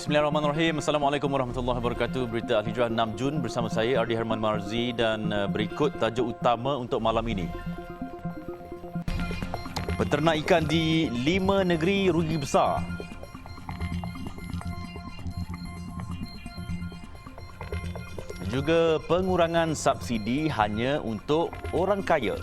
Bismillahirrahmanirrahim. Assalamualaikum warahmatullahi wabarakatuh. Berita Al-Hijrah 6 Jun bersama saya Ardi Herman Marzi dan berikut tajuk utama untuk malam ini. Peternak ikan di 5 negeri rugi besar. Juga pengurangan subsidi hanya untuk orang kaya.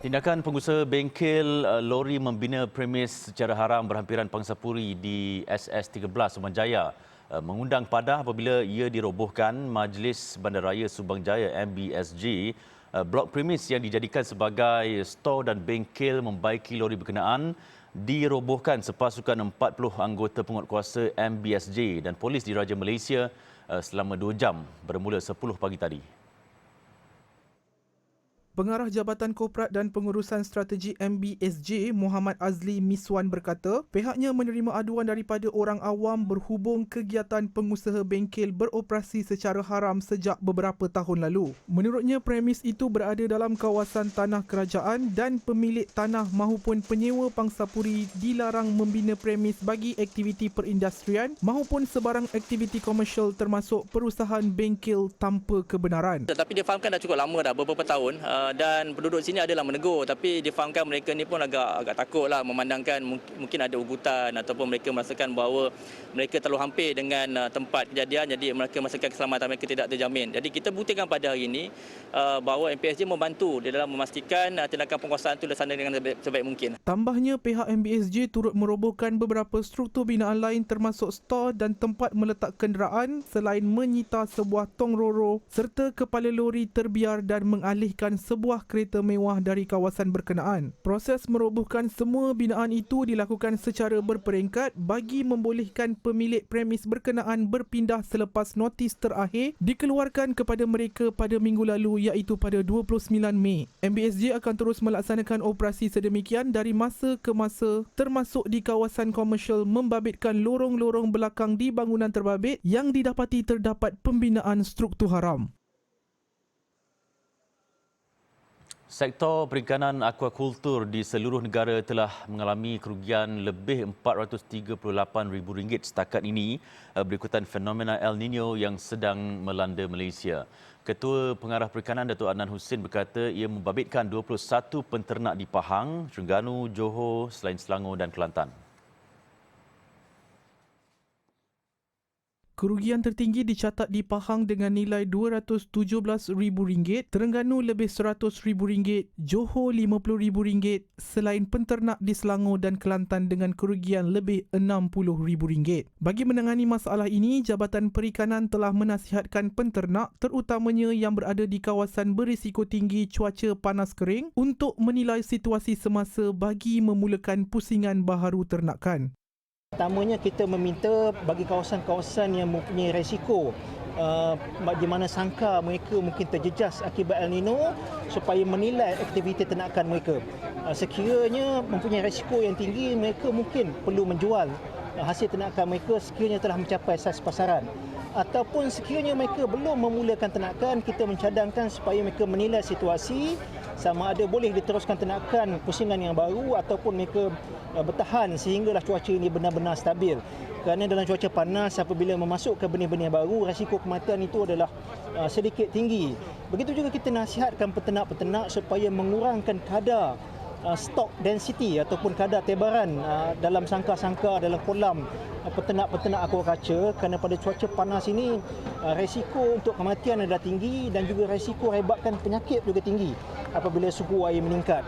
Tindakan pengusaha bengkel lori membina premis secara haram berhampiran Pangsapuri di SS13 Sumanjaya mengundang padah apabila ia dirobohkan Majlis Bandaraya Subang Jaya MBSJ. Blok premis yang dijadikan sebagai stor dan bengkel membaiki lori berkenaan dirobohkan sepasukan 40 anggota penguatkuasa MBSJ dan polis diraja Malaysia selama 2 jam bermula 10 pagi tadi. Pengarah Jabatan Korporat dan Pengurusan Strategi MBSJ, Muhammad Azli Miswan berkata, pihaknya menerima aduan daripada orang awam berhubung kegiatan pengusaha bengkel beroperasi secara haram sejak beberapa tahun lalu. Menurutnya, premis itu berada dalam kawasan tanah kerajaan dan pemilik tanah maupun penyewa Pangsapuri dilarang membina premis bagi aktiviti perindustrian maupun sebarang aktiviti komersial termasuk perusahaan bengkel tanpa kebenaran. Tetapi difahamkan dah cukup lama dah, beberapa tahun. Dan penduduk sini adalah menegur, tapi difahamkan mereka ni pun agak takutlah memandangkan mungkin ada ugutan ataupun mereka merasakan bahawa mereka terlalu hampir dengan tempat kejadian, jadi mereka merasakan keselamatan mereka tidak terjamin. Jadi kita buktikan pada hari ini bahawa MPSJ membantu di dalam memastikan tindakan penguasaan itu dilaksanakan dengan sebaik mungkin. Tambahnya, pihak MBSJ turut merobohkan beberapa struktur binaan lain termasuk stor dan tempat meletak kenderaan selain menyita sebuah tong roro serta kepala lori terbiar dan mengalihkan sebuah kereta mewah dari kawasan berkenaan. Proses merobohkan semua binaan itu dilakukan secara berperingkat bagi membolehkan pemilik premis berkenaan berpindah selepas notis terakhir dikeluarkan kepada mereka pada minggu lalu iaitu pada 29 Mei. MBSJ akan terus melaksanakan operasi sedemikian dari masa ke masa termasuk di kawasan komersial membabitkan lorong-lorong belakang di bangunan terbabit yang didapati terdapat pembinaan struktur haram. Sektor perikanan akuakultur di seluruh negara telah mengalami kerugian lebih RM438,000 setakat ini berikutan fenomena El Nino yang sedang melanda Malaysia. Ketua Pengarah Perikanan Datuk Adnan Husin berkata ia membabitkan 21 penternak di Pahang, Terengganu, Johor, selain Selangor dan Kelantan. Kerugian tertinggi dicatat di Pahang dengan nilai RM217,000, Terengganu lebih RM100,000, Johor RM50,000, selain penternak di Selangor dan Kelantan dengan kerugian lebih RM60,000. Bagi menangani masalah ini, Jabatan Perikanan telah menasihatkan penternak terutamanya yang berada di kawasan berisiko tinggi cuaca panas kering untuk menilai situasi semasa bagi memulakan pusingan baharu ternakan. Pertamanya kita meminta bagi kawasan-kawasan yang mempunyai resiko di mana sangka mereka mungkin terjejas akibat El Nino supaya menilai aktiviti ternakan mereka. Sekiranya mempunyai resiko yang tinggi, mereka mungkin perlu menjual hasil ternakan mereka sekiranya telah mencapai saiz pasaran. Ataupun sekiranya mereka belum memulakan ternakan, kita mencadangkan supaya mereka menilai situasi sama ada boleh diteruskan ternakan pusingan yang baru ataupun mereka bertahan sehinggalah cuaca ini benar-benar stabil. Kerana dalam cuaca panas apabila memasukkan benih-benih baru, risiko kematian itu adalah sedikit tinggi. Begitu juga kita nasihatkan peternak-peternak supaya mengurangkan kadar stock density ataupun kadar tebaran dalam sangka-sangka dalam kolam peternak-peternak aquaculture kerana pada cuaca panas ini risiko untuk kematian adalah tinggi dan juga risiko hebatkan penyakit juga tinggi apabila suhu air meningkat.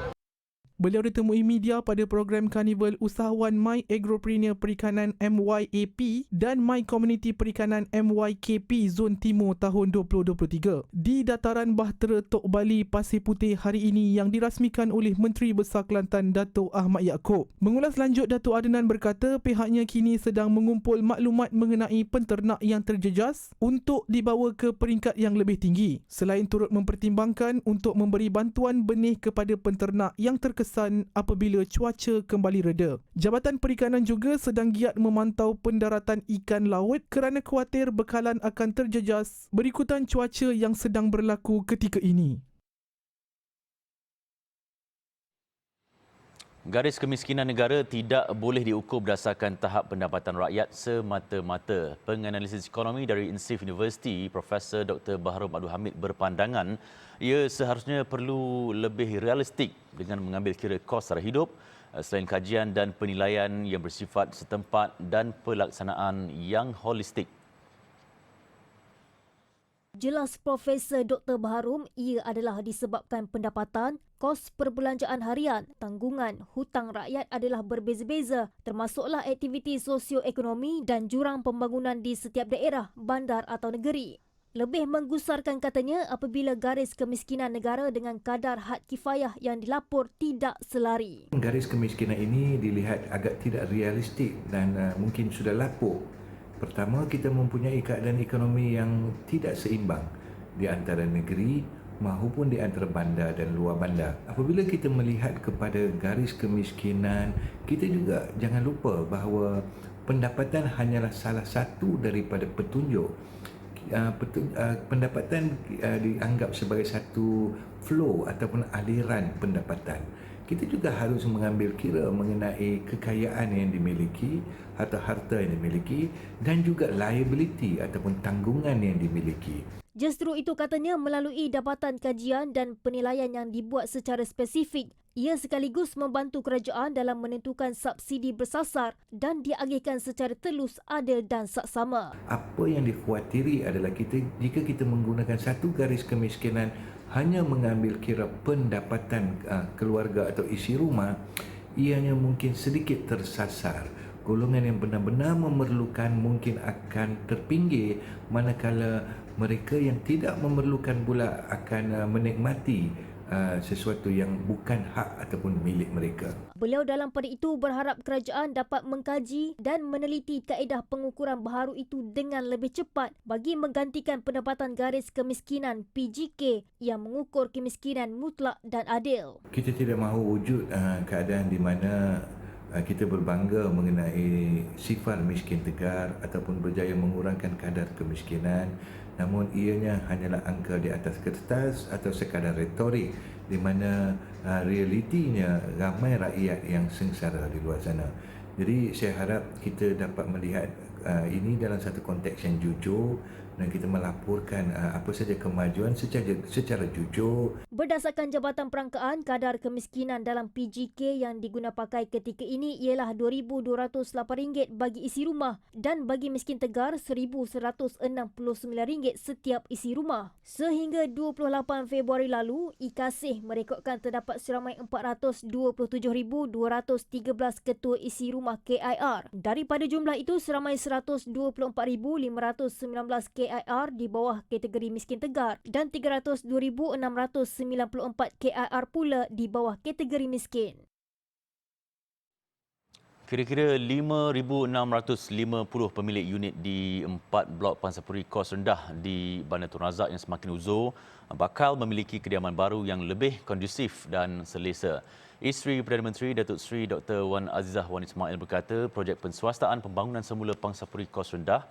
Beliau ditemui media pada program Karnival Usahawan My Agropreneur Perikanan MYAP dan My Community Perikanan MYKP Zon Timur tahun 2023 di Dataran Bahtera Tok Bali Pasir Putih hari ini yang dirasmikan oleh Menteri Besar Kelantan Datuk Ahmad Yaakob. Mengulas lanjut, Datuk Adnan berkata pihaknya kini sedang mengumpul maklumat mengenai penternak yang terjejas untuk dibawa ke peringkat yang lebih tinggi. Selain turut mempertimbangkan untuk memberi bantuan benih kepada penternak yang terkesan apabila cuaca kembali reda. Jabatan Perikanan juga sedang giat memantau pendaratan ikan laut kerana khawatir bekalan akan terjejas berikutan cuaca yang sedang berlaku ketika ini. Garis kemiskinan negara tidak boleh diukur berdasarkan tahap pendapatan rakyat semata-mata. Penganalisis ekonomi dari Insif University, Profesor Dr. Baharum Abdul Hamid berpandangan ia seharusnya perlu lebih realistik dengan mengambil kira kos sara hidup selain kajian dan penilaian yang bersifat setempat dan pelaksanaan yang holistik. Jelas Profesor Dr. Baharum, ia adalah disebabkan pendapatan, kos perbelanjaan harian, tanggungan, hutang rakyat adalah berbeza-beza, termasuklah aktiviti sosioekonomi dan jurang pembangunan di setiap daerah, bandar atau negeri. Lebih menggusarkan katanya apabila garis kemiskinan negara dengan kadar had kifayah yang dilapor tidak selari. Garis kemiskinan ini dilihat agak tidak realistik dan mungkin sudah lapuk. Pertama, kita mempunyai keadaan ekonomi yang tidak seimbang di antara negeri maupun di antara bandar dan luar bandar. Apabila kita melihat kepada garis kemiskinan, kita juga jangan lupa bahawa pendapatan hanyalah salah satu daripada petunjuk. Pendapatan dianggap sebagai satu flow ataupun aliran pendapatan. Kita juga harus mengambil kira mengenai kekayaan yang dimiliki atau harta yang dimiliki dan juga liability ataupun tanggungan yang dimiliki. Justru itu katanya melalui dapatan kajian dan penilaian yang dibuat secara spesifik, ia sekaligus membantu kerajaan dalam menentukan subsidi bersasar dan diagihkan secara telus, adil dan saksama. Apa yang dikhawatiri adalah jika kita menggunakan satu garis kemiskinan hanya mengambil kira pendapatan keluarga atau isi rumah, ianya mungkin sedikit tersasar. Golongan yang benar-benar memerlukan mungkin akan terpinggir, manakala mereka yang tidak memerlukan pula akan menikmati sesuatu yang bukan hak ataupun milik mereka. Beliau dalam pada itu berharap kerajaan dapat mengkaji dan meneliti kaedah pengukuran baharu itu dengan lebih cepat bagi menggantikan pendapatan garis kemiskinan PGK yang mengukur kemiskinan mutlak dan adil. Kita tidak mahu wujud keadaan di mana kita berbangga mengenai sifar miskin tegar ataupun berjaya mengurangkan kadar kemiskinan, namun ianya hanyalah angka di atas kertas atau sekadar retorik di mana realitinya ramai rakyat yang sengsara di luar sana. Jadi saya harap kita dapat melihat ini dalam satu konteks yang jujur dan kita melaporkan apa saja kemajuan secara jujur. Berdasarkan Jabatan Perangkaan, kadar kemiskinan dalam PGK yang digunapakai ketika ini ialah RM2,208 bagi isi rumah dan bagi miskin tegar RM1,169 setiap isi rumah. Sehingga 28 Februari lalu, IKASIH merekodkan terdapat seramai 427,213 ketua isi rumah KIR. Daripada jumlah itu, seramai 124,519 KIR di bawah kategori miskin tegar dan 302,694 KIR pula di bawah kategori miskin. Kira-kira 5,650 pemilik unit di 4 blok Pangsapuri kos rendah di Bandar Tun Razak yang semakin uzur bakal memiliki kediaman baru yang lebih kondusif dan selesa. Isteri Perdana Menteri Datuk Seri Dr. Wan Azizah Wan Ismail berkata projek penswastaan pembangunan semula Pangsapuri kos rendah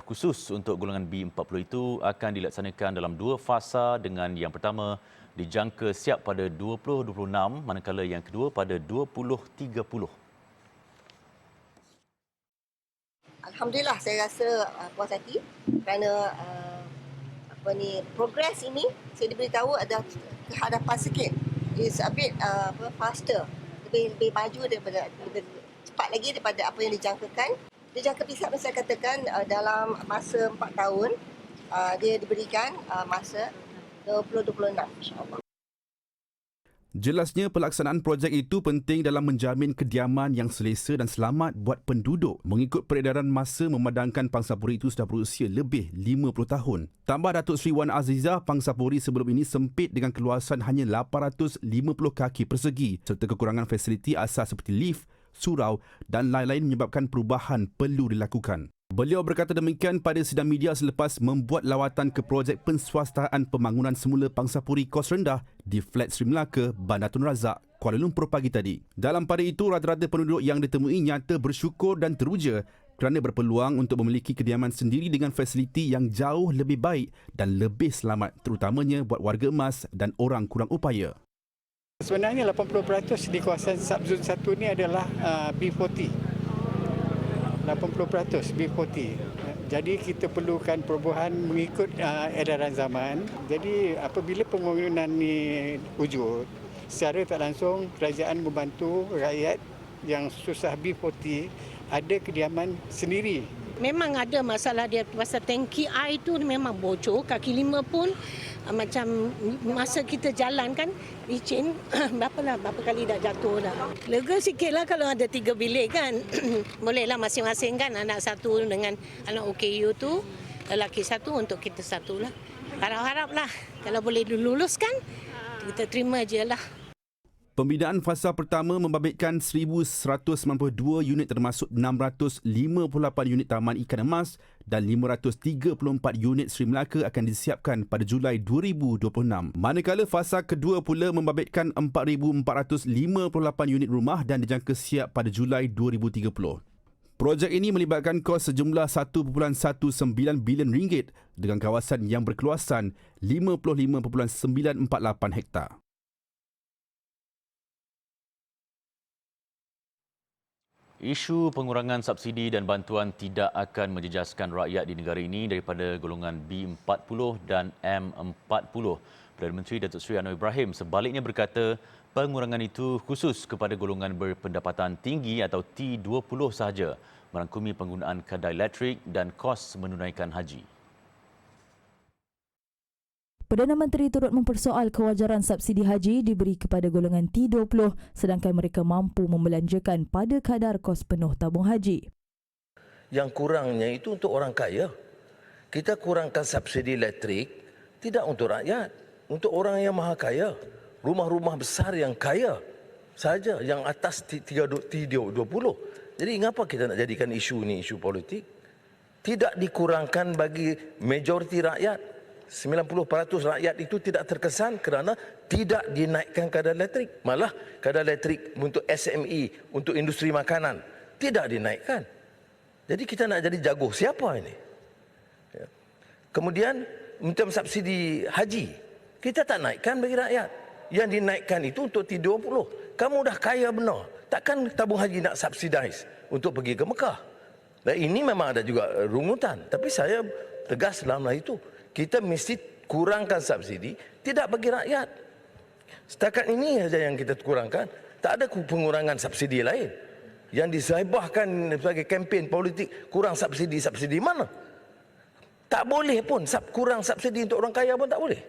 khusus untuk golongan B40 itu akan dilaksanakan dalam 2 fasa dengan yang pertama dijangka siap pada 2026 manakala yang kedua pada 2030. Alhamdulillah saya rasa puas hati kerana progres ini saya diberitahu ada kehadapan sikit. It's a bit faster, lebih maju daripada lebih cepat lagi daripada apa yang dijangkakan. Dijangka pihak saya katakan dalam masa 4 tahun dia diberikan masa 2026 insya-Allah. Jelasnya pelaksanaan projek itu penting dalam menjamin kediaman yang selesa dan selamat buat penduduk. Mengikut peredaran masa memadangkan Pangsapuri itu sudah berusia lebih 50 tahun. Tambah Datuk Seri Wan Azizah, Pangsapuri sebelum ini sempit dengan keluasan hanya 850 kaki persegi serta kekurangan fasiliti asas seperti lift, surau dan lain-lain menyebabkan perubahan perlu dilakukan. Beliau berkata demikian pada sidang media selepas membuat lawatan ke projek penswastaan pembangunan semula Pangsapuri kos rendah di Flat Sri Melaka, Bandar Tun Razak, Kuala Lumpur pagi tadi. Dalam pada itu, rata-rata penduduk yang ditemui nyata bersyukur dan teruja kerana berpeluang untuk memiliki kediaman sendiri dengan fasiliti yang jauh lebih baik dan lebih selamat terutamanya buat warga emas dan orang kurang upaya. Sebenarnya 80% di kawasan subzon 1 ni adalah B40. 80% B40. Jadi kita perlukan perubahan mengikut edaran zaman. Jadi apabila pembangunan ni wujud, secara tak langsung kerajaan membantu rakyat yang susah B40 ada kediaman sendiri. Memang ada masalah dia pasal tangki air tu memang bocor, kaki lima pun macam masa kita jalan kan licin berapa kali dah jatuh dah. Lega sikitlah kalau ada 3 bilik kan. Bolehlah masing-masing kan, anak satu dengan anak OKU tu, lelaki satu untuk kita satu lah. Harap-haraplah kalau boleh diluluskan kita terima je lah. Pembinaan fasa pertama membabitkan 1,192 unit termasuk 658 unit Taman Ikan Emas dan 534 unit Sri Melaka akan disiapkan pada Julai 2026. Manakala fasa kedua pula membabitkan 4,458 unit rumah dan dijangka siap pada Julai 2030. Projek ini melibatkan kos sejumlah 1.19 bilion ringgit dengan kawasan yang berkeluasan 55.948 hektar. Isu pengurangan subsidi dan bantuan tidak akan menjejaskan rakyat di negara ini daripada golongan B40 dan M40. Perdana Menteri Datuk Seri Anwar Ibrahim sebaliknya berkata pengurangan itu khusus kepada golongan berpendapatan tinggi atau T20 sahaja, merangkumi penggunaan kadar elektrik dan kos menunaikan haji. Perdana Menteri turut mempersoal kewajaran subsidi haji diberi kepada golongan T20 sedangkan mereka mampu membelanjakan pada kadar kos penuh tabung haji. Yang kurangnya itu untuk orang kaya. Kita kurangkan subsidi elektrik tidak untuk rakyat, untuk orang yang maha kaya. Rumah-rumah besar yang kaya saja, yang atas T20. Jadi mengapa kita nak jadikan isu ni isu politik? Tidak dikurangkan bagi majoriti rakyat. 90% rakyat itu tidak terkesan kerana tidak dinaikkan kadar elektrik. Malah kadar elektrik untuk SME, untuk industri makanan tidak dinaikkan. Jadi kita nak jadi jago siapa ini? Kemudian untuk subsidi haji, kita tak naikkan bagi rakyat. Yang dinaikkan itu untuk T20. Kamu dah kaya benar. Takkan tabung haji nak subsidize untuk pergi ke Mekah? Dan ini memang ada juga rungutan. Tapi saya tegas dalam hal itu. Kita mesti kurangkan subsidi, tidak bagi rakyat. Setakat ini saja yang kita kurangkan. Tak ada pengurangan subsidi lain. Yang disahibahkan sebagai kempen politik, kurang subsidi mana? Tak boleh pun, kurang subsidi untuk orang kaya pun tak boleh.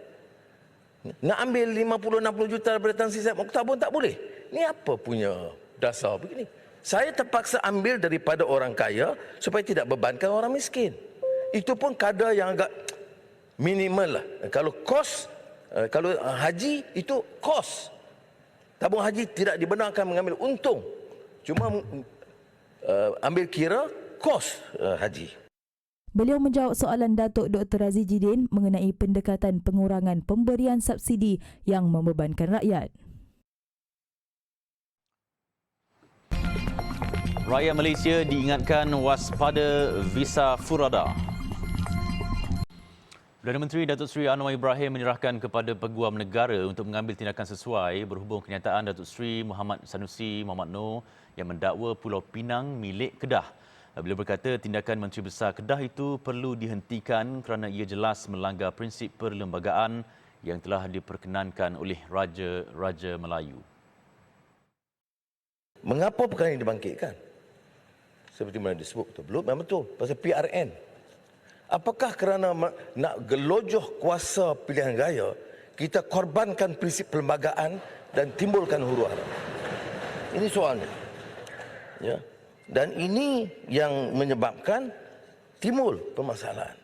Nak ambil 50-60 juta daripada Tan Sri Zat Mokhtar pun tak boleh. Ini apa punya dasar begini? Saya terpaksa ambil daripada orang kaya supaya tidak bebankan orang miskin. Itu pun kadar yang agak minimal lah. Kalau kos, kalau haji itu kos. Tabung haji tidak dibenarkan mengambil untung. Cuma ambil kira kos haji. Beliau menjawab soalan Datuk Dr. Razi Jidin mengenai pendekatan pengurangan pemberian subsidi yang membebankan rakyat. Rakyat Malaysia diingatkan waspada visa furada. Perdana Menteri Datuk Seri Anwar Ibrahim menyerahkan kepada Peguam Negara untuk mengambil tindakan sesuai berhubung kenyataan Datuk Seri Muhammad Sanusi Muhammad Noor yang mendakwa Pulau Pinang milik Kedah. Beliau berkata tindakan Menteri Besar Kedah itu perlu dihentikan kerana ia jelas melanggar prinsip perlembagaan yang telah diperkenankan oleh Raja-Raja Melayu. Mengapa perkara ini dibangkitkan? Seperti mana disebut betul. Belum, memang betul. Pasal PRN. Apakah kerana nak gelojoh kuasa pilihan raya, kita korbankan prinsip perlembagaan dan timbulkan huru-hara? Ini soalnya. Ya. Dan ini yang menyebabkan timbul permasalahan.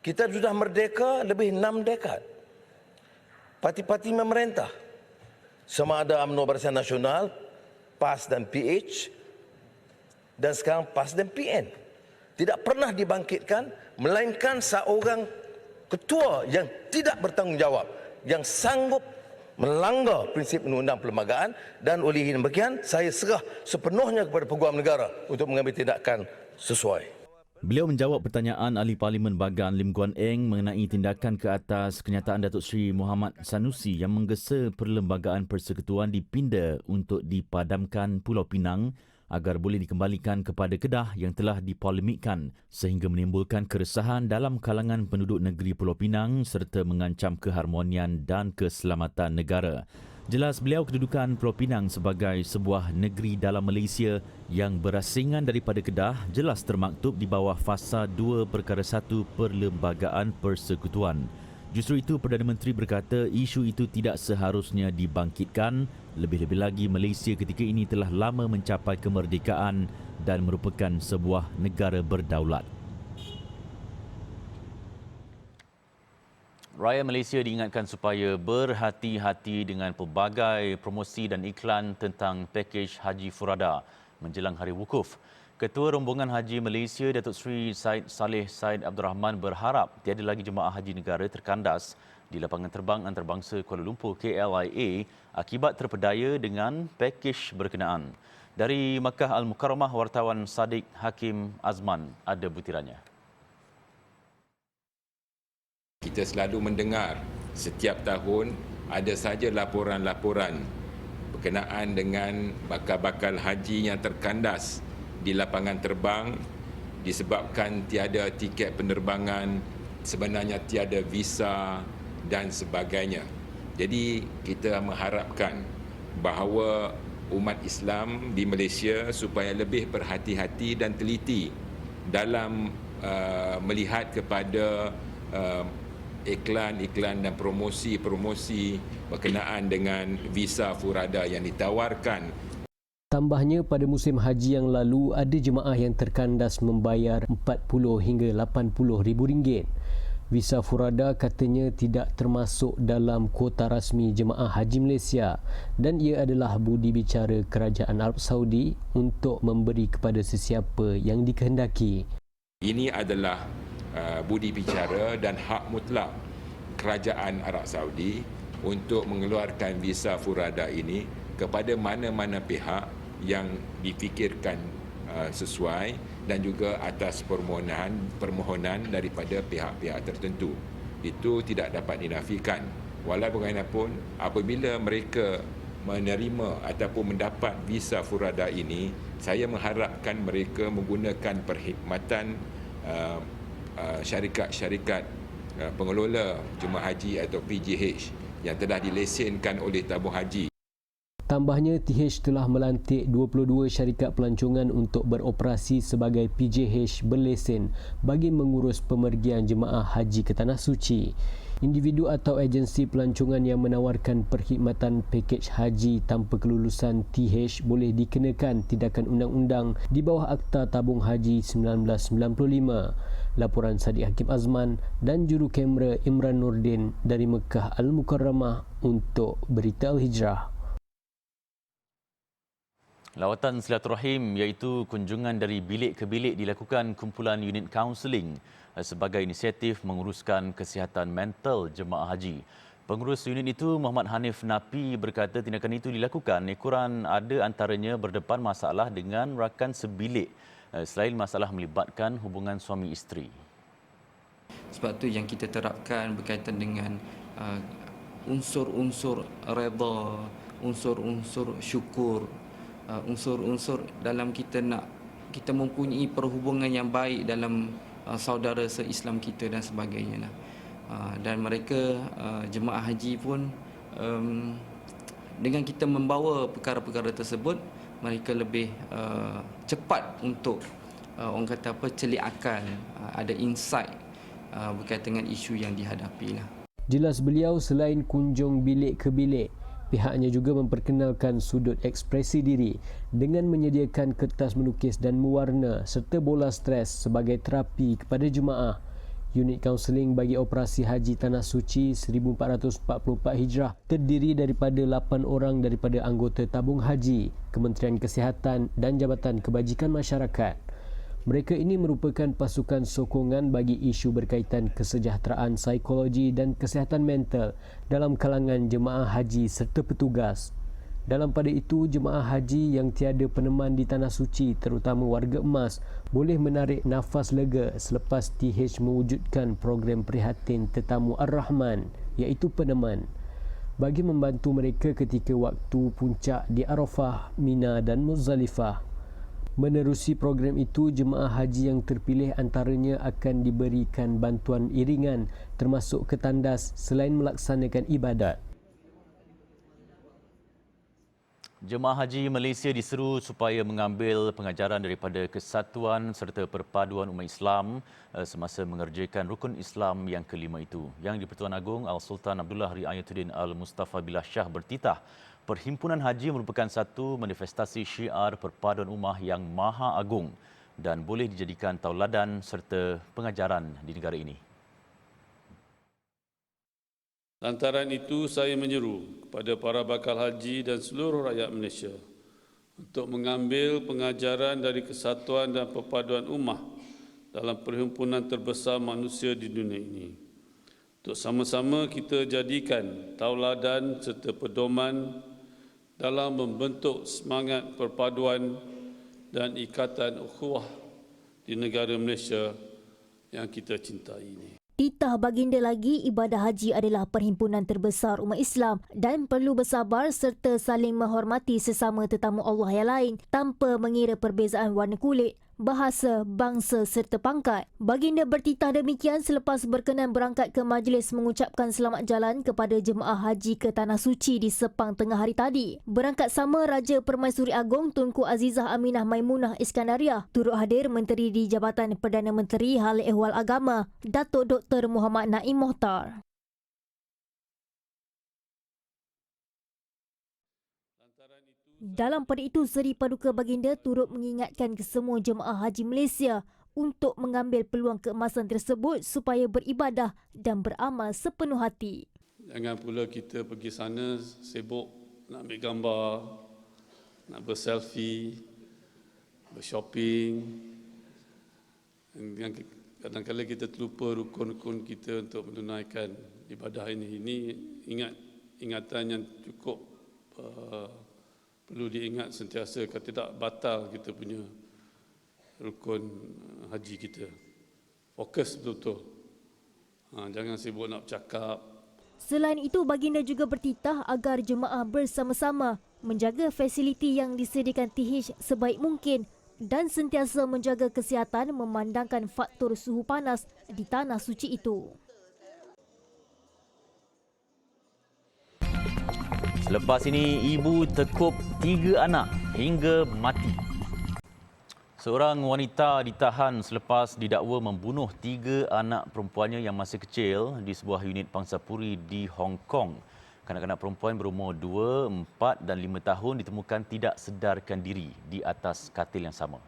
Kita sudah merdeka lebih 6 dekad. Parti-parti memerintah. Sama ada UMNO Barisan Nasional, PAS dan PH, dan sekarang PAS dan PN. Tidak pernah dibangkitkan, melainkan seorang ketua yang tidak bertanggungjawab, yang sanggup melanggar prinsip undang-undang perlembagaan, dan oleh demikian saya serah sepenuhnya kepada Peguam Negara untuk mengambil tindakan sesuai. Beliau menjawab pertanyaan Ahli Parlimen Bagan Lim Guan Eng mengenai tindakan ke atas kenyataan Datuk Seri Muhammad Sanusi yang menggesa Perlembagaan Persekutuan dipinda untuk dipadamkan Pulau Pinang agar boleh dikembalikan kepada Kedah yang telah dipolemikkan sehingga menimbulkan keresahan dalam kalangan penduduk negeri Pulau Pinang serta mengancam keharmonian dan keselamatan negara. Jelas beliau kedudukan Pulau Pinang sebagai sebuah negeri dalam Malaysia yang berasingan daripada Kedah jelas termaktub di bawah fasa 2.1 Perlembagaan Persekutuan. Justru itu Perdana Menteri berkata isu itu tidak seharusnya dibangkitkan, lebih-lebih lagi Malaysia ketika ini telah lama mencapai kemerdekaan dan merupakan sebuah negara berdaulat. Rakyat Malaysia diingatkan supaya berhati-hati dengan pelbagai promosi dan iklan tentang pakej Haji Furada menjelang Hari Wukuf. Ketua Rombongan Haji Malaysia Datuk Seri Said Saleh Said Abdul Rahman berharap tiada lagi jemaah haji negara terkandas di lapangan terbang antarabangsa Kuala Lumpur KLIA akibat terpedaya dengan pakej berkenaan. Dari Makkah Al-Mukarramah, wartawan Sadiq Hakim Azman ada butirannya. Kita selalu mendengar setiap tahun ada saja laporan-laporan berkenaan dengan bakal-bakal haji yang terkandas di lapangan terbang disebabkan tiada tiket penerbangan, sebenarnya tiada visa dan sebagainya. Jadi kita mengharapkan bahawa umat Islam di Malaysia supaya lebih berhati-hati dan teliti dalam melihat kepada iklan-iklan dan promosi-promosi berkenaan dengan visa Furada yang ditawarkan. Tambahnya, pada musim haji yang lalu ada jemaah yang terkandas membayar 40 hingga 80 ribu ringgit. Visa Furada katanya tidak termasuk dalam kuota rasmi jemaah haji Malaysia dan ia adalah budi bicara Kerajaan Arab Saudi untuk memberi kepada sesiapa yang dikehendaki. Ini adalah budi bicara dan hak mutlak Kerajaan Arab Saudi untuk mengeluarkan visa Furada ini kepada mana-mana pihak yang difikirkan sesuai dan juga atas permohonan daripada pihak-pihak tertentu. Itu tidak dapat dinafikan. Walau bagaimanapun, apabila mereka menerima ataupun mendapat visa Furada ini, saya mengharapkan mereka menggunakan perkhidmatan syarikat-syarikat pengelola jemaah haji atau PJH yang telah dilesenkan oleh tabung haji. Tambahnya, TH telah melantik 22 syarikat pelancongan untuk beroperasi sebagai PJH berlesen bagi mengurus pemergian jemaah haji ke Tanah Suci. Individu atau agensi pelancongan yang menawarkan perkhidmatan pakej haji tanpa kelulusan TH boleh dikenakan tindakan undang-undang di bawah Akta Tabung Haji 1995. Laporan Sadiq Hakim Azman dan juru kamera Imran Nordin dari Makkah Al-Mukarramah untuk Berita Al-Hijrah. Lawatan silaturahim iaitu kunjungan dari bilik ke bilik dilakukan kumpulan unit kaunseling sebagai inisiatif menguruskan kesihatan mental jemaah haji. Pengurus unit itu Muhammad Hanif Napi berkata tindakan itu dilakukan ekoran ada antaranya berdepan masalah dengan rakan sebilik selain masalah melibatkan hubungan suami isteri. Sebab tu yang kita terapkan berkaitan dengan unsur-unsur redha, unsur-unsur syukur, unsur-unsur dalam kita mempunyai perhubungan yang baik dalam saudara se-Islam kita dan sebagainya. Dan mereka jemaah haji pun dengan kita membawa perkara-perkara tersebut, mereka lebih cepat untuk orang kata apa, celik akal, ada insight berkaitan dengan isu yang dihadapi lah. Jelas beliau, selain kunjung bilik ke bilik, pihaknya juga memperkenalkan sudut ekspresi diri dengan menyediakan kertas melukis dan mewarna serta bola stres sebagai terapi kepada jemaah. Unit kaunseling bagi operasi haji Tanah Suci 1444 Hijrah terdiri daripada 8 orang daripada anggota tabung haji, Kementerian Kesihatan dan Jabatan Kebajikan Masyarakat. Mereka ini merupakan pasukan sokongan bagi isu berkaitan kesejahteraan psikologi dan kesihatan mental dalam kalangan jemaah haji serta petugas. Dalam pada itu, jemaah haji yang tiada peneman di Tanah Suci, terutama warga emas, boleh menarik nafas lega selepas TH mewujudkan program prihatin tetamu Ar-Rahman, iaitu peneman, bagi membantu mereka ketika waktu puncak di Arafah, Mina dan Muzdalifah. Menerusi program itu, jemaah haji yang terpilih antaranya akan diberikan bantuan iringan termasuk ketandas selain melaksanakan ibadat. Jemaah Haji Malaysia diseru supaya mengambil pengajaran daripada kesatuan serta perpaduan umat Islam semasa mengerjakan rukun Islam yang kelima itu. Yang di-Pertuan Agong Al-Sultan Abdullah Riayatuddin Al-Mustafa Billah Shah bertitah, Perhimpunan Haji merupakan satu manifestasi syiar perpaduan ummah yang maha agung dan boleh dijadikan tauladan serta pengajaran di negara ini. Lantaran itu, saya menyeru kepada para bakal haji dan seluruh rakyat Malaysia untuk mengambil pengajaran dari kesatuan dan perpaduan ummah dalam perhimpunan terbesar manusia di dunia ini. Untuk sama-sama kita jadikan tauladan serta pedoman dalam membentuk semangat perpaduan dan ikatan ukhuwah di negara Malaysia yang kita cintai ini. Titah baginda lagi, ibadah haji adalah perhimpunan terbesar umat Islam dan perlu bersabar serta saling menghormati sesama tetamu Allah yang lain tanpa mengira perbezaan warna kulit, bahasa, bangsa serta pangkat. Baginda bertitah demikian selepas berkenan berangkat ke majlis mengucapkan selamat jalan kepada jemaah haji ke Tanah Suci di Sepang tengah hari tadi. Berangkat sama Raja Permaisuri Agong Tunku Azizah Aminah Maimunah Iskandariah, turut hadir Menteri di Jabatan Perdana Menteri Hal Ehwal Agama, Datuk Dr. Muhammad Naim Mohtar. Dalam pada itu, Seri Paduka Baginda turut mengingatkan kesemua jemaah haji Malaysia untuk mengambil peluang keemasan tersebut supaya beribadah dan beramal sepenuh hati. Jangan pula kita pergi sana sibuk nak ambil gambar, nak berselfie, bershopping. Kadang-kadang kita terlupa rukun-rukun kita untuk menunaikan ibadah ini. Ini ingatan yang cukup perlu diingat sentiasa, kalau tidak batal kita punya rukun haji kita. Fokus betul-betul. Jangan sibuk nak bercakap. Selain itu, baginda juga bertitah agar jemaah bersama-sama menjaga fasiliti yang disediakan TH sebaik mungkin dan sentiasa menjaga kesihatan memandangkan faktor suhu panas di Tanah Suci itu. Selepas ini, ibu tekuk 3 anak hingga mati. Seorang wanita ditahan selepas didakwa membunuh 3 anak perempuannya yang masih kecil di sebuah unit pangsapuri di Hong Kong. Kanak-kanak perempuan berumur 2, 4 dan 5 tahun ditemukan tidak sedarkan diri di atas katil yang sama.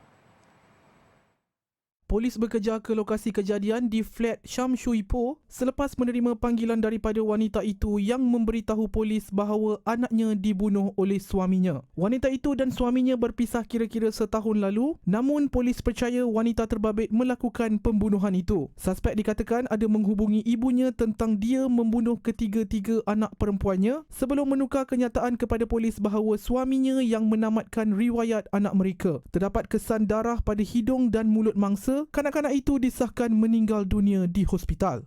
Polis bekerja ke lokasi kejadian di flat Sham Shui Po selepas menerima panggilan daripada wanita itu yang memberitahu polis bahawa anaknya dibunuh oleh suaminya. Wanita itu dan suaminya berpisah kira-kira setahun lalu, namun polis percaya wanita terbabit melakukan pembunuhan itu. Suspek dikatakan ada menghubungi ibunya tentang dia membunuh ketiga-tiga anak perempuannya sebelum menukar kenyataan kepada polis bahawa suaminya yang menamatkan riwayat anak mereka. Terdapat kesan darah pada hidung dan mulut mangsa. Kanak-kanak itu disahkan meninggal dunia di hospital.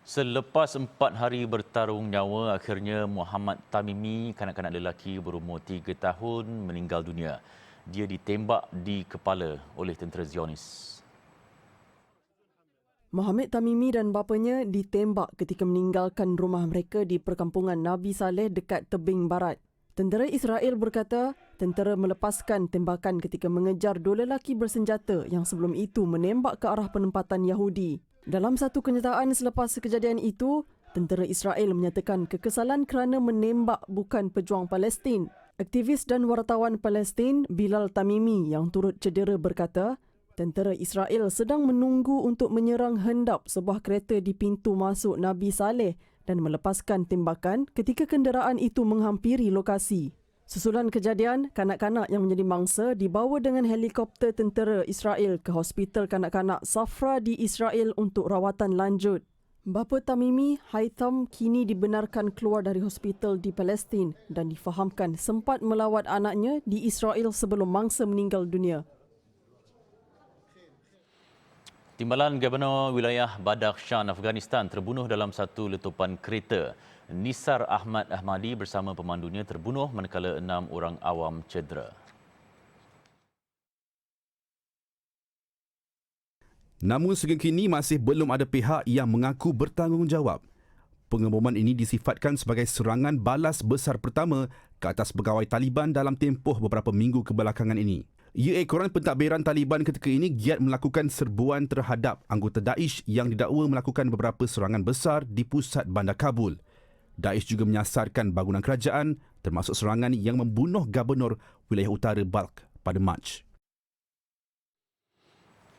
Selepas 4 hari bertarung nyawa, akhirnya Muhammad Tamimi, kanak-kanak lelaki berumur 3 tahun, meninggal dunia. Dia ditembak di kepala oleh tentera Zionis. Muhammad Tamimi dan bapanya ditembak ketika meninggalkan rumah mereka di perkampungan Nabi Saleh dekat tebing barat. Tentera Israel berkata, tentera melepaskan tembakan ketika mengejar 2 lelaki bersenjata yang sebelum itu menembak ke arah penempatan Yahudi. Dalam satu kenyataan selepas kejadian itu, tentera Israel menyatakan kekesalan kerana menembak bukan pejuang Palestin. Aktivis dan wartawan Palestin Bilal Tamimi yang turut cedera berkata, tentera Israel sedang menunggu untuk menyerang hendap sebuah kereta di pintu masuk Nabi Saleh dan melepaskan tembakan ketika kenderaan itu menghampiri lokasi. Susulan kejadian, kanak-kanak yang menjadi mangsa dibawa dengan helikopter tentera Israel ke Hospital Kanak-kanak Safra di Israel untuk rawatan lanjut. Bapa Tamimi, Haitham, kini dibenarkan keluar dari hospital di Palestin dan difahamkan sempat melawat anaknya di Israel sebelum mangsa meninggal dunia. Timbalan Gubernur Wilayah Badakhshan, Afghanistan terbunuh dalam satu letupan kereta. Nisar Ahmad Ahmadi bersama pemandunya terbunuh manakala 6 orang awam cedera. Namun sehingga kini masih belum ada pihak yang mengaku bertanggungjawab. Pengumuman ini disifatkan sebagai serangan balas besar pertama ke atas pegawai Taliban dalam tempoh beberapa minggu kebelakangan ini. Ia ekoran pentadbiran Taliban ketika ini giat melakukan serbuan terhadap anggota Daesh yang didakwa melakukan beberapa serangan besar di pusat bandar Kabul. Daesh juga menyasarkan bangunan kerajaan termasuk serangan yang membunuh Gubernur Wilayah Utara Balkh pada Mac.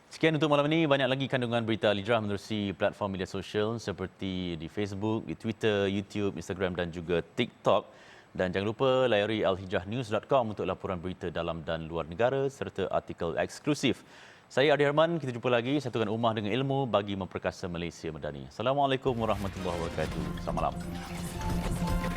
Sekian untuk malam ini. Banyak lagi kandungan berita Al-Hijrah menerusi platform media sosial seperti di Facebook, di Twitter, YouTube, Instagram dan juga TikTok. Dan jangan lupa layari alhijrahnews.com untuk laporan berita dalam dan luar negara serta artikel eksklusif. Saya Adi Herman, kita jumpa lagi. Satukan ummah dengan ilmu bagi memperkasa Malaysia Madani. Assalamualaikum warahmatullahi wabarakatuh. Selamat malam.